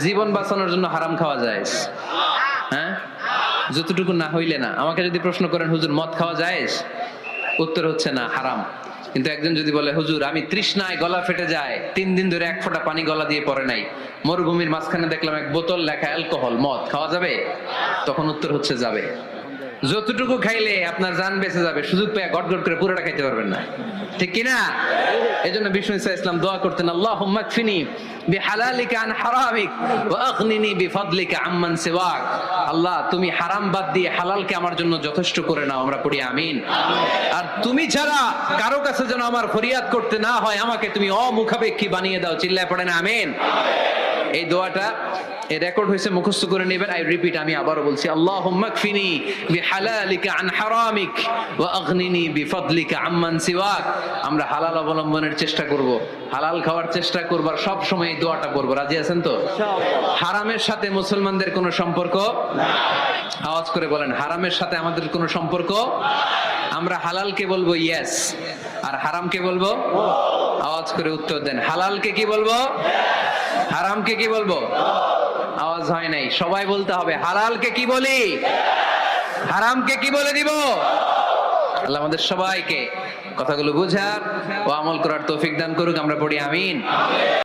জীবন বাঁচানোর জন্য হারাম খাওয়া যায়? হ্যাঁ, যতটুকু না হইলে না। আমাকে যদি প্রশ্ন করেন হুজুর মদ খাওয়া যায়, উত্তর হচ্ছে না, হারাম। কিন্তু একজন যদি বলে হুজুর আমি তৃষ্ণায় গলা ফেটে যায়, 3 দিন ধরে এক ফোঁটা পানি গলা দিয়ে পড়ে নাই, মরুভূমির মাঝখানে দেখলাম এক বোতল লেখা অ্যালকোহল, মদ খাওয়া যাবে? তখন উত্তর হচ্ছে যাবে। যতটুকু খাইলে আপনার জান বেঁচে যাবে, সুযোগ পেয়ে গট গট করে পুরোটা খাইতে পারবেন না, ঠিক কিনা? এজন্য বিষ্ণু ইসলাম দোয়া করতেন, আল্লাহুম্মা কফিনি বিহালালিকা আন হারামিক ওয়া আগনিনি বিফাদলিকা আম্মান সিওয়াক। আল্লাহ তুমি হারাম বাদ দিয়ে হালালকে আমার জন্য যথেষ্ট করে নাও। আমরা পড়ি আমিন। আর তুমি ছাড়া কারো কাছে যেন আমার ফরিয়াদ করতে না হয়, আমাকে তুমি অমুখাপেক্ষী বানিয়ে দাও। চিল্লায় পড়েন আমিন। এই দোয়াটা এই রেকর্ড হয়েছে, মুখস্থ করে নেবেন। আই রিপিট, আমি আবারও বলছি, আল্লাহুম্মা কফিনি বিহালালিকা আন হারামিক ওয়া আগনিনি বিফাদলিকা আম্মান সিওয়াক। আমরা হালাল অবলম্বনের চেষ্টা করব, হালাল খাওয়ার চেষ্টা করব, আর সব সময় এই দোয়াটা করব। রাজি আছেন তো? হারামের সাথে মুসলমানদের কোনো সম্পর্ক না। আওয়াজ করে বলেন, হারামের সাথে আমাদের কোনো সম্পর্ক। আমরা হালালকে বলবো ইয়েস, আর হারামকে বলবো। আওয়াজ করে উত্তর দেন, হালালকে কি বলবো, হারামকে কি বলবো? আওয়াজ হয় নাই, সবাই বলতে হবে, হালালকে কি বলি, হারামকে কি বলে দিব। আল্লাহ আমাদের সবাইকে কথাগুলো বুঝার ও আমল করার তৌফিক দান করুক। আমরা পড়ি আমিন।